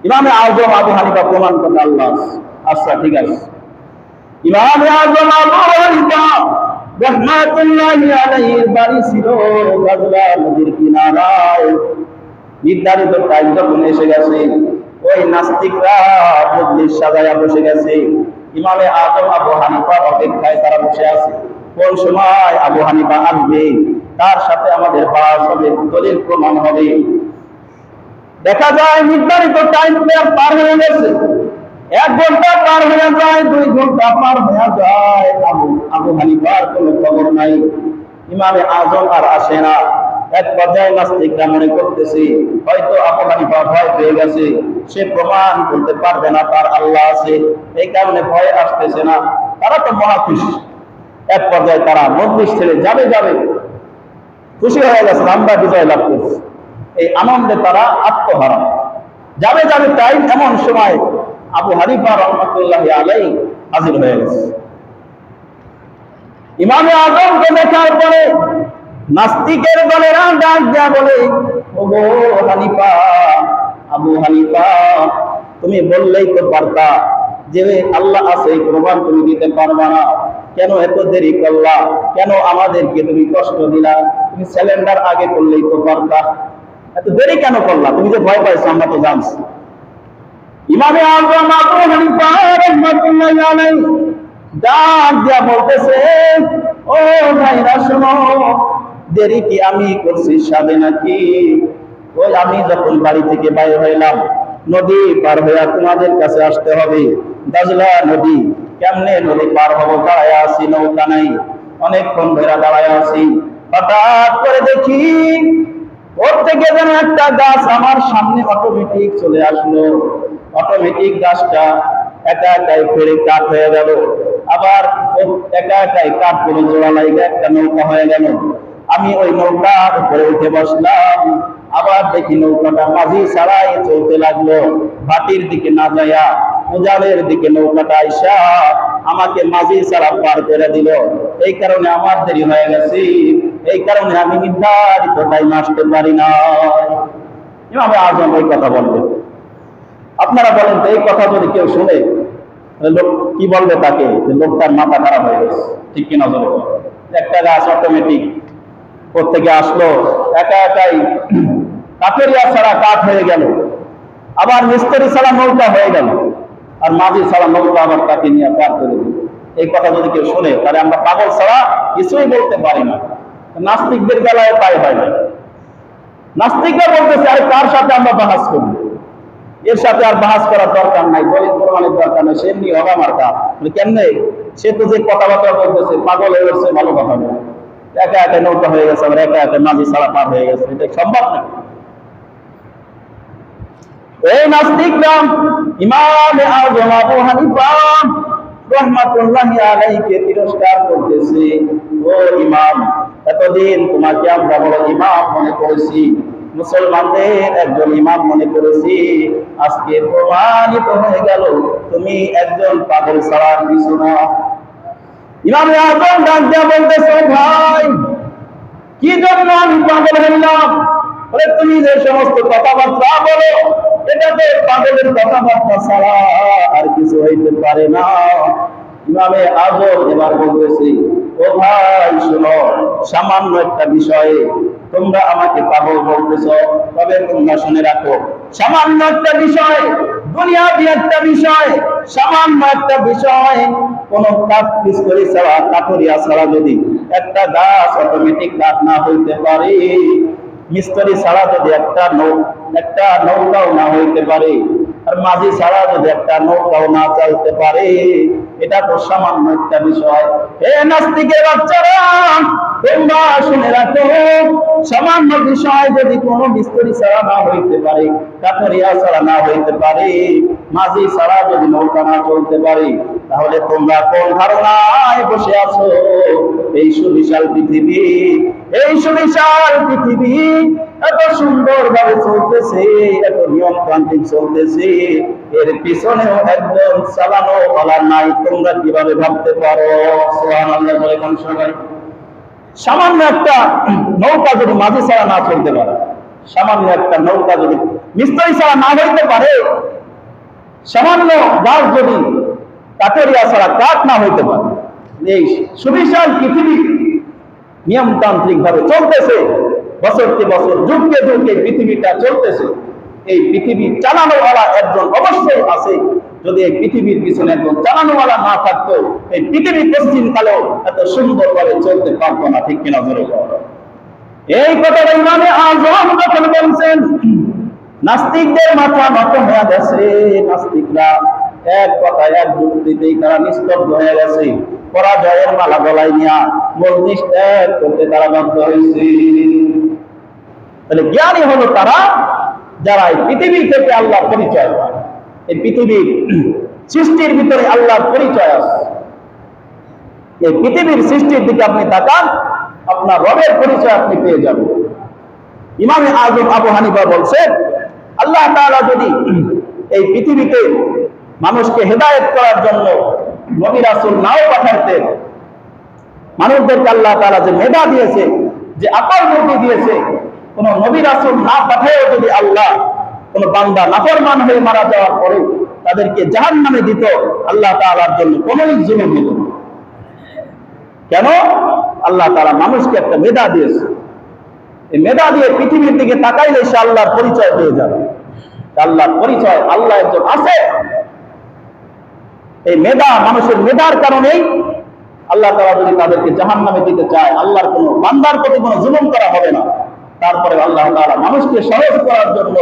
ইমামে আজম আবু হানিফা প্রমাণ করে আল্লাহ। আচ্ছা ঠিক আছে, ইমামে আজম আবু হানিফা রাহমাতুল্লাহি আলাইহির বাড়ি ছিল গাজলা নদীর কিনারায়। নির্ধারিত টাইম যখন এসে গেছে, ওই নাস্তিকরা মজলিস সাজায়া বসে গেছে। ইমামে আজম আবু হানিফার অপেক্ষায় তারা বসে আছে, কোন সময় আবু হানিফা আসবে, তার সাথে আমাদের বাস হবে, দলিল প্রমাণ হবে। দেখা যায় নির্ধারিত টাইম পার হয়ে গেছে, 1 ঘন্টা পার হয়ে যায়, 2 ঘন্টা পার হয়ে যায়, আবু হানিফার কোনো খবর নাই। ইমামে আজম আর আসে না। এক পর্যায়ে নাস্তিকরা মনে করতেছে হয়তো আবু হানিফা ভয় পেয়ে গেছে, সে প্রমাণ করতে পারবে না তার আল্লাহ আছে, এই কারণে ভয় আসতেছে না। তারা তো মহা খুশি। এক পর্যায়ে তারা মজলিস ছেড়ে যাবে, খুশি হয়ে গেছে, আমরা বিজয় লাভ করছি। এই আনন্দে তারা আত্মহারা, যাবে টাইম। এমন সময় আবু হানিফা রাহমাতুল্লাহি আলাইহি হাজির হয়ে গেছে। ইমামে আজমকে দেখার পরে নাস্তিকের দলেরা ডাক দেয়া বলে, ওগো হানিফা, আবু হানিফা, তুমি বললেই তো পারতা যে আল্লাহ আছে, এই প্রমাণ তুমি দিতে পারবা না, কেন এত দেরি করলা? কেন আমাদেরকে তুমি কষ্ট দিলা? তুমি সিলিন্ডার আগে করলেই তো পারতা, এত দেরি কেন করলা? তুমি যে ভয় পাইছো আমরা তো জানছি। ইমামে আজম আবু হানিফা রাহমাতুল্লাহি আলাইহি ডাক দিয়া বলতেছে, ও ভাইরা শোনো, দেরি কি আমি করছি সাথে নাকি? ওই আমি যখন বাড়ি থেকে বাইরে হইলাম, নদী পার হইয়া তোমাদের কাছে আসতে হবে, দাজলা নদী। কেমনে নদী পার হবো? দাঁড়ায় আছি, নৌকা নাই, অনেকক্ষণ ধরে দাঁড়ায় আছি। হঠাৎ করে দেখি ওর থেকে যেন একটা গাছ আমার সামনে অটোমেটিক চলে আসলো। অটোমেটিক গাছটা একা একাই ফেরে কাঠ হয়ে গেল, আবার একা একাই কাঠ করে জোড়া লাগে একটা নৌকা হয়ে গেল। আমি ওই নৌকার উপরে উঠে বসলাম, আবার দেখি নৌকাটা মাঝি ছাড়াই চলতে লাগলো, ভাটির দিকে না যাইয়া উজালের দিকে নৌকাটা আইসা আমাকে মাঝি ছাড়া পার করে দিল। এই কারণে আমার দেরি হয়ে গেছে, এই কারণে আমি নির্ধারিত টাইম আসতে পারি না। ইমামে আজম এই কথা বললেন। আপনারা বলেন তো, এই কথা যদি কেউ শুনে লোক কি বলবে তাকে? যে লোকটার মাথা খারাপ হয়ে গেছে, ঠিক কিনা? একটা গাছ অটোমেটিক প্রত্যেকে আসলো, একা একাই কাঠেরিয়া ছাড়া কাঠ হয়ে গেল, আবার মিস্ত্রি ছাড়া নৌকা হয়ে গেল, আর মাঝি ছাড়া নৌকা আবার তাকে নিয়ে পার করে দিল। এই কথা যদি কেউ শুনে, তাহলে আমরা পাগল ছাড়া কিছুই বলতে পারি না। নাস্তিকদের বেলায় তাই হয় না। নাস্তিকরা বলতেছে, আরে তার সাথে আমরা বাহাস করবো, এর সাথে আর বাহাস করার দরকার নাই, দলিল প্রমাণের দরকার নাই, সে এমনি হবে মার্কা। কেমনে? সে তো যে কথাবার্তা বলতেছে পাগল হয়ে গেছে, ভালো কথা না। একা একা নৌকা হয়ে গেছে, আবার একা একা মাঝি ছাড়া পার হয়ে গেছে, এটা সম্ভব না। এই নাস্তিকরা ইমামে আজম আবু হানিফা রাহমাতুল্লাহি আলাইহিকে তিরস্কার করতেছে। ও ইমাম, এতদিন তোমাকে আমরা বড় ইমাম মনে করেছি, মুসলমানদের একজন ইমাম মনে করেছি, আজকে প্রমাণিত হয়ে গেল তুমি একজন পাগল ছাড়া কিছু না। ইমামে আজম ডাক দিয়া বলতেছে, ভাই, কি জন্য আমি পাগল হইলাম? বলে, তুমি যে সমস্ত কথাবার্তা বলো, এটাতে পাগলের কথাবার্তা ছাড়া আর কিছু হইতে পারে না। ইমামে আজম এবার বলতেছি, ও ভাই শোনো, সামান্য একটা বিষয়ে তোমরা আমাকে পাগল বলতেছ, তবে তোমরা শুনে রাখো, সামান্য একটা বিষয়, দুনিয়াবি একটা বিষয়, সামান্য একটা বিষয়, কোন কাঠ মিস্ত্রি ছাড়া, কাঠুরিয়া ছাড়া যদি একটা গাছ অটোমেটিক কাঠ না হইতে পারে, মিস্ত্রি ছাড়া যদি একটা নৌকাও না হইতে পারে, আর মাঝি ছাড়া যদি একটা নৌকাও না চলতে পারে, এটা তো সামান্য একটা বিষয়। হে নাস্তিকের বাচ্চারা, তোমরা শুনে রাখো, সামান্য বিষয় যদি কোনো মিস্ত্রি ছাড়া না হইতে পারে, কাঠুরিয়া ছাড়া না হইতে পারে, মাঝি ছাড়া যদি নৌকা না চলতে পারে, তাহলে তোমরা কোন ধারণায় বসে আছো? এই সুবিশাল পৃথিবী, এই সুবিশাল পৃথিবী এত সুন্দর ভাবে চলতেছে, এত নিয়ম তান্ত্রিক চলতেছে, এর পিছনেও একজন চালানো বলা নাই, তোমরা কিভাবে ভাবতে পারো? সুবহানাল্লাহ বলে কোন সবাই। সামান্য একটা নৌকা যদি মাঝি ছাড়া না চলতে পারে, সামান্য একটা নৌকা যদি মিস্ত্রি ছাড়া না হইতে পারে, সামান্য গাছ যদি কাঠেরিয়া ছাড়া কাঠ না হইতে পারে। এই সুবিশাল পৃথিবী নিয়মতান্ত্রিক ভাবে চলতেছে, বছরকে বছর, যুগকে যুগে পৃথিবীটা চলতেছে। এই পৃথিবী চালানোওয়ালা একজন অবশ্যই আছে। যদি এই পৃথিবীর পিছনে একজন চালানোওয়ালা না থাকতো, এই পৃথিবী পশ্চিম কালেও এত সুন্দরভাবে চলতে পারতো না। ঠিক কিনা জোরে বলো? এই কথাটা ইমামে আযম যখন বলছেন, নাস্তিকদের মাথা নত হয়ে গেছে। নাস্তিকরা এক কথায় এক যুক্তিতেই তারা নিস্তব্ধ হয়ে গেছে। পরাজয়ের মালা গলায় নিয়া মজলিস ত্যাগ করতে তারা বাধ্য হয়েছে। তাহলে জ্ঞানী হলো তারা যারা এই পৃথিবী থেকে আল্লাহর পরিচয় পায়। এই পৃথিবীর সৃষ্টির ভিতরে আল্লাহর পরিচয় আছে। এই পৃথিবীর সৃষ্টির দিকে আপনি তাকান, আপনার রবের পরিচয় আপনি পেয়ে যাবেন। ইমামে আযম আবু হানিফা বলছেন, আল্লাহ তাআলা যদি এই পৃথিবীতে মানুষকে হেদায়েত করার জন্য নবী রাসূল নাও পাঠাতেন, মানুষদেরকে আল্লাহ তাআলা যে মেধা দিয়েছে, যে আকল বুদ্ধি দিয়েছে, কোন নবী রাসূল না পাঠায়ও যদি আল্লাহ কোন বান্দা নাফরমান হয়ে মারা যাওয়ার পরে তাদেরকে জাহান্নামে দিত, আল্লাহ তাআলার জন্য কোনই জুলুম হতো না। কেন? আল্লাহ তাআলা মানুষকে একটা মেধা দিয়েছে। এই মেধা দিয়ে পৃথিবীর দিকে তাকাইলে সে আল্লাহর পরিচয় পেয়ে যাবে। আল্লাহর পরিচয়, আল্লাহ একজন আছে। এই মেধা, মানুষের মেধার কারণেই আল্লাহ তাআলা যদি তাদেরকে জাহান্নামে দিতে চায়, আল্লাহর কোন বান্দার প্রতি কোনো জুলুম করা হবে না। তারপরে আল্লাহ তাআলা মানুষকে সহজ করার জন্য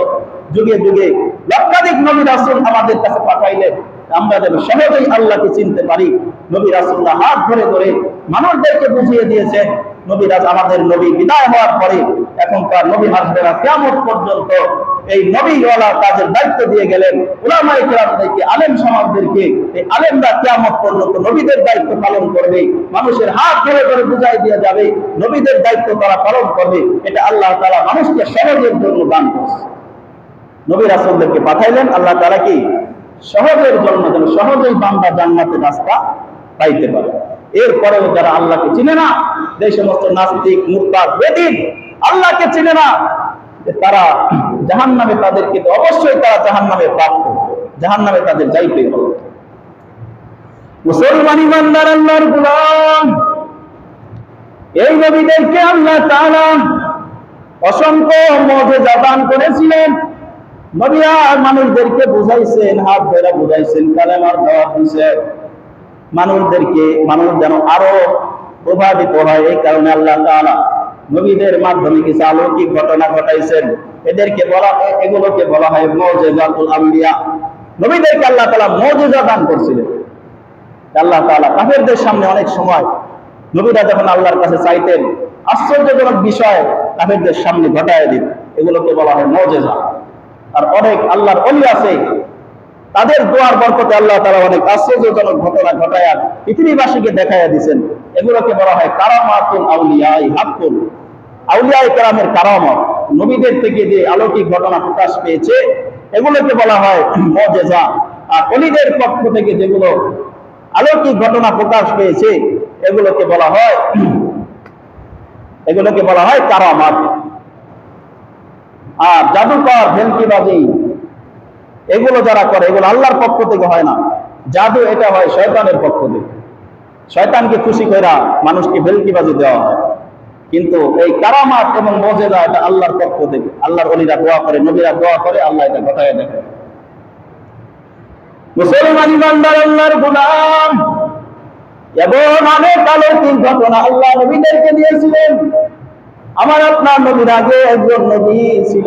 যুগে যুগে লক্ষাধিক নবী রাসূল আমাদের কাছে পাঠাইলেন, আমরা যেন সহজেই আল্লাহকে চিনতে পারি। নবী রাসূলরা হাত ধরে ধরে মানুষদেরকে বুঝিয়ে দিয়েছেন। আমাদের নবী বিদায় হওয়ার পরে এখনকার নবী আসবে না, কিয়ামত পর্যন্ত এই নবীওয়ালা কাজের দায়িত্ব দিয়ে গেলেন উলামায়ে কেরামদেরকে, আলেম সমাজদেরকে। এই আলেমরা কিয়ামত পর্যন্ত নবীদের দায়িত্ব পালন করবে, মানুষের হাত ধরে ধরে বুঝাই দিয়ে যাবে, নবীদের দায়িত্ব তারা পালন করবে। এটা আল্লাহ তাআলা মানুষকে সহজের জন্য দান করেছে। নবী রাসূলদেরকে পাঠাইলেন আল্লাহ তাআলা কি সহজের জন্য, যেন সহজেই বান্দা জান্নাতের রাস্তা পাইতে পারে। এরপরেও যারা আল্লাহকে চিনে না, যে সমস্ত নাস্তিক, মুরতাদ, বেদীন আল্লাহকে চিনে না, তারা জাহান্নামে, তাদেরকে তো অবশ্যই তারা জাহান্নামে প্রাপ্ত, জাহান্নামে তাদের যাইতে হবে। মুসলমান ইমানদার আল্লাহর গোলাম, এই নবীদেরকে আল্লাহ তাআলা অসংখ্য মুজিজা দান করেছিলেন। নবীরা মানুষদেরকে বুঝাইছেন, হাত ধরে বুঝাইছেন, কালেমার দাওয়াত দিয়েছেন মানুষদেরকে। মানুষ যেন আরো প্রভাবিত হয়, এই কারণে আল্লাহ তাআলা নবীদের মাধ্যমে কিছু অলৌকিক ঘটনা ঘটাইছেন। এগুলোকে বলা হয় মুজিজাতুল আম্বিয়া। নবীদেরকে আল্লাহ তাআলা মুজিজা দান করছিলেন। আল্লাহ তাআলা কাফেরদের সামনে অনেক সময় নবীরা যখন আল্লাহর কাছে চাইতেন, আশ্চর্যজনক বিষয় কাফেরদের সামনে ঘটায় দিত। এগুলোকে বলা হয় মুজিজা। আর অনেক আল্লাহর ওলি আছে, তাদের দোয়ার বরকতে আল্লাহ তাআলা অনেক আশ্চর্যজনক ঘটনা ঘটায়া পৃথিবীবাসীকে দেখাইয়া দিয়েছেন। এগুলোকে বলা হয় কারামাতুল আউলিয়া হাক্কুল। আউলিয়ায়ে কেরামের কারামত, নবীদের থেকে যে অলৌকিক ঘটনা প্রকাশ পেয়েছে, এগুলোকে বলা হয় মুজিজা। আর ওলিদের পক্ষ থেকে যেগুলো অলৌকিক ঘটনা প্রকাশ পেয়েছে, এগুলোকে বলা হয় কারামাত। আর জাদুকর, ভেলকিবাজি, এগুলো যারা করে, এগুলো আল্লাহর পক্ষ থেকে হয় না। জাদু এটা হয় শয়তানের পক্ষ থেকে। শয়তানকে খুশি কইরা মানুষকে ভেলকিবাজি দেওয়া হয়। কিন্তু এই কারামাত এবং মুজিজা এটা আল্লাহর পক্ষ থেকে। আল্লাহর ওলিরা দোয়া করে, নবীরা দোয়া করে, আল্লাহ এটা ঘটায় দেখে। মুসলমান ইমানদার আল্লাহর গোলাম, এমন অনেক অলৌকিক ঘটনা আল্লাহ নবীদেরকে দিয়েছিলেন। আমার আপনার নবীর আগে একজন নবী ছিল,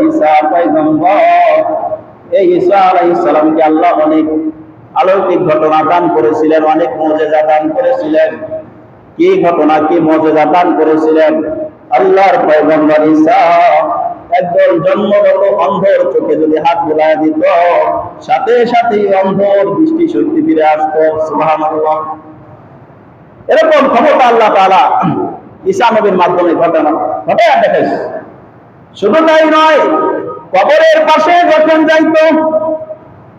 ঈসা পয়গম্বর। এই ঈসা আলাইহিস সালামকে আল্লাহ অনেক অলৌকিক ঘটনা দান করেছিলেন, অনেক মুজিজা দান করেছিলেন। কি ঘটনা, কি মুজিজা দান করেছিলেন? আল্লাহর পয়গম্বর ঈসা একজন জন্মগত অন্ধের চোখে যদি হাত বুলায় দিত, সাথে সাথে অন্ধর দৃষ্টি শক্তি ফিরে আসতো। সুবহানাল্লাহ। এরকম ক্ষমতা আল্লাহ তাআলা ঈসা নবীর মাধ্যমে ঘটায় দেখাইছে। শুধু তাই নয়, কবরের পাশে যখন যাইতো,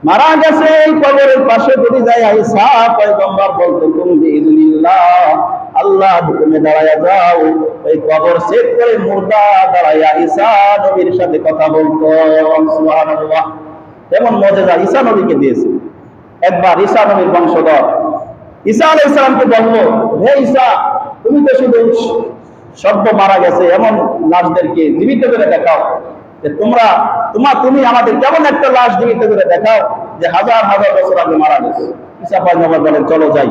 মারা গেছে এই কবরের পাশে যদি যায় ঈসা পয়গম্বর বলতো তুমি বিইذنিল্লাহ আল্লাহর হুকুমে দাঁড়ায়া যাও, ওই কবর ছেদ করে মুর্দা দাঁড়ায়া ঈসা নবীর সাথে কথা বলতো। সুবহানাল্লাহ। এমন মুজিজা ঈসা নবীকে দিয়েছে। একবার ঈসা নবীর বংশধর ঈসা আলাইহিস সালামকে বলল, হে ঈসা, তুমি তো শুধু সদ্য মারা গেছে এমন লাশদেরকে জীবিত করে দেখাও, যে তুমি আমাদের কেমন একটা লাশ জীবিত করে দেখাও যে হাজার হাজার বছর আগে মারা গেছে। ঈসা পয়গম্বর বলেন, চলো যাই।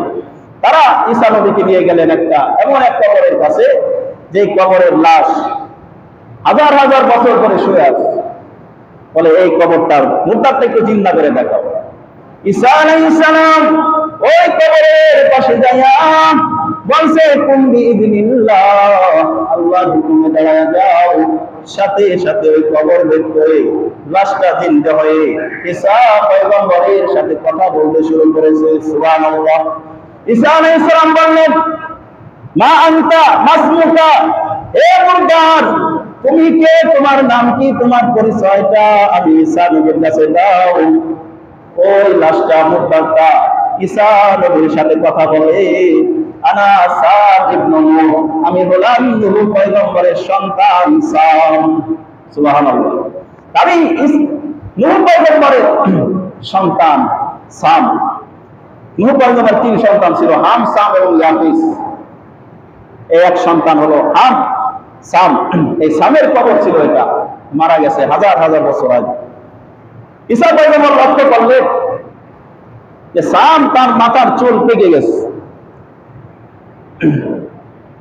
তারা ঈসা নবীকে নিয়ে গেলেন এমন এক কবরের কাছে, যে কবরের লাশ হাজার হাজার বছর ধরে শুয়ে আছে। বলে, এই কবরটার মুর্দাটা একটু জিন্দা করে দেখাও। ঈসা আলাইহিস সালাম ওই কবরের পাশে যাইয়া বলছে, কুম বিইذنিল্লাহ আল্লাহর হুকুমে দাঁড়ায়া যাও। সাথে সাথে ওই কবর বের করে লাশটা জিন্দা হয়ে ঈসা পয়গম্বরের সাথে কথা বলতে শুরু করেছে। সুবহানাল্লাহ। ঈসা আলাইহিস সালাম বললেন, মা আনতা মাসমুকা, হে মুর্দার তুমি কে, তোমার নাম কি, তোমার পরিচয়টা আমি ঈসা নবীর কাছে দাও। ওই লাশটা মুর্দাটা ঈসা নবীর সাথে কথা বলে, আনা সাম ইবনে নূহ, আমি হলাম নূহ পয়গম্বরের সন্তান সাম। সুবহানাল্লাহ। আমি নূহ পয়গম্বরের সন্তান সাম। নূহ পয়গম্বরের 3 সন্তান ছিল, হাম, সাম এবং ইয়াফিস। এই এক সন্তান হলো হাম, সাম। এই সামের কবর ছিল, এটা মারা গেছে হাজার হাজার বছর আগে। ঈসা পয়গম্বর লক্ষ্য করলেন যে সাম তার মাথার চুল পেকে গেছে।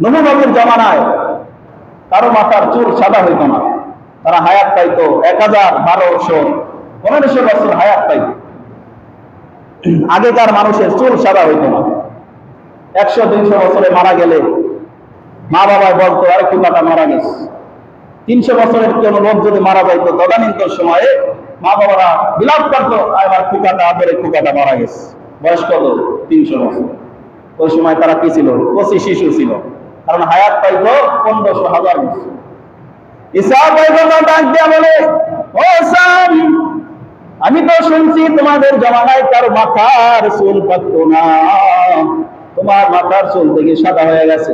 নূহ নবীর জামানায় কারো মাথার চুল সাদা হইত না, তারা হায়াত পাইতো 1000-1200-1500 বছর হায়াত পাইত। আগেকার মানুষের চুল সাদা হইত না। 100-200 বছরে মারা গেলে মা বাবাই বলতো, আরে কুকাটা মারা গেছে। 300 বছরের কোন লোক যদি মারা যাইতো, তদানীন্তন সময়ে মা বাবারা বিলাপ করতো, আমার কুকাটা মারা গেছে। বয়স কত? 300 বছর। ওই সময় তারা কি ছিল? কচি শিশু ছিল, কারণ হায়াত পাইতো 1500-1000 বছর। ঈসা পয়গম্বর ডাক দিয়া বলে, ও সাম, আমি তো শুনছি তোমাদের জামানায় কারো মাথার চুল পাকতো না, তোমার মাথার চুল থেকে সাদা হয়ে গেছে।